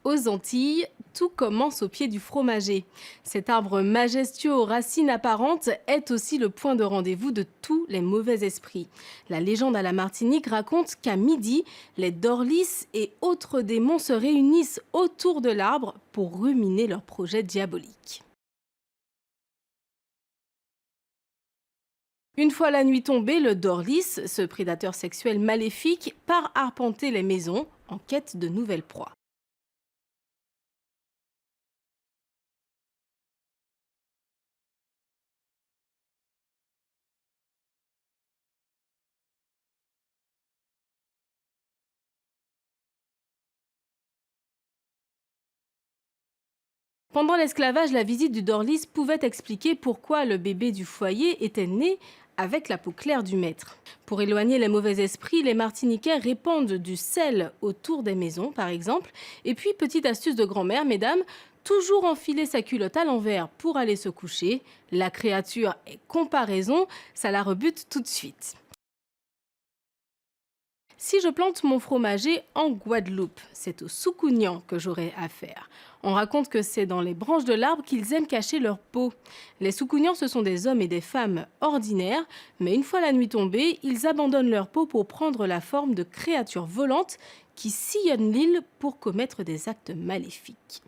Aux Antilles, tout commence au pied du fromager. Cet arbre majestueux aux racines apparentes est aussi le point de rendez-vous de tous les mauvais esprits. La légende à la Martinique raconte qu'à midi, les dorlis et autres démons se réunissent autour de l'arbre pour ruminer leurs projets diaboliques. Une fois la nuit tombée, le dorlis, ce prédateur sexuel maléfique, part arpenter les maisons en quête de nouvelles proies. Pendant l'esclavage, la visite du Dorlis pouvait expliquer pourquoi le bébé du foyer était né avec la peau claire du maître. Pour éloigner les mauvais esprits, les Martiniquais répandent du sel autour des maisons, par exemple. Et puis, petite astuce de grand-mère, mesdames, toujours enfiler sa culotte à l'envers pour aller se coucher. La créature est comparaison, ça la rebute tout de suite. Si je plante mon fromager en Guadeloupe, c'est aux Soukounians que j'aurai affaire. On raconte que c'est dans les branches de l'arbre qu'ils aiment cacher leur peau. Les Soukounians, ce sont des hommes et des femmes ordinaires, mais une fois la nuit tombée, ils abandonnent leur peau pour prendre la forme de créatures volantes qui sillonnent l'île pour commettre des actes maléfiques.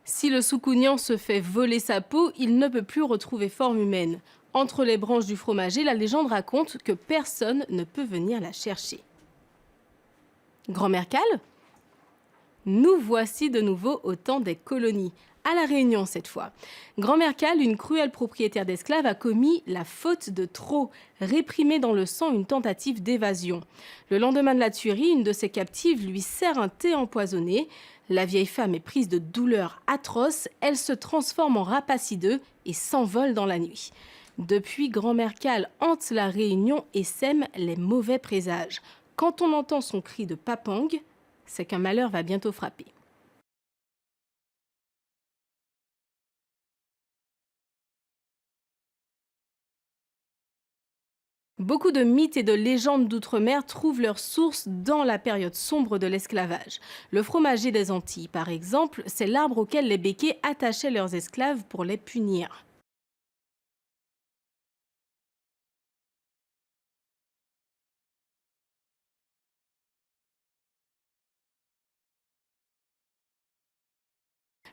Si le soukounian se fait voler sa peau, il ne peut plus retrouver forme humaine. Entre les branches du fromager, la légende raconte que personne ne peut venir la chercher. Grand-mère Cal, nous voici de nouveau au temps des colonies. À La Réunion cette fois. Grand-mère Cal, une cruelle propriétaire d'esclaves, a commis la faute de trop, réprimé dans le sang une tentative d'évasion. Le lendemain de la tuerie, une de ses captives lui sert un thé empoisonné. La vieille femme est prise de douleurs atroces, elle se transforme en rapacideux et s'envole dans la nuit. Depuis, Grand-mère Cal hante la Réunion et sème les mauvais présages. Quand on entend son cri de papang, c'est qu'un malheur va bientôt frapper. Beaucoup de mythes et de légendes d'outre-mer trouvent leur source dans la période sombre de l'esclavage. Le fromager des Antilles, par exemple, c'est l'arbre auquel les béquets attachaient leurs esclaves pour les punir.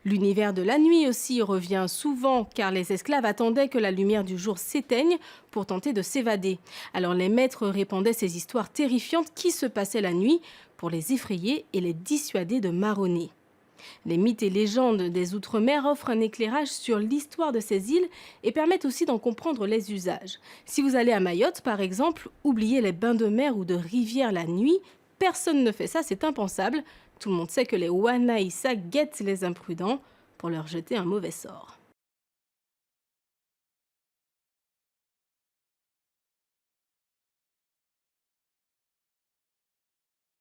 L'univers de la nuit aussi revient souvent car les esclaves attendaient que la lumière du jour s'éteigne pour tenter de s'évader. Alors les maîtres répandaient ces histoires terrifiantes qui se passaient la nuit pour les effrayer et les dissuader de marronner. Les mythes et légendes des Outre-mer offrent un éclairage sur l'histoire de ces îles et permettent aussi d'en comprendre les usages. Si vous allez à Mayotte, par exemple, oubliez les bains de mer ou de rivière la nuit. Personne ne fait ça, c'est impensable. Tout le monde sait que les Wanaïsa guettent les imprudents pour leur jeter un mauvais sort.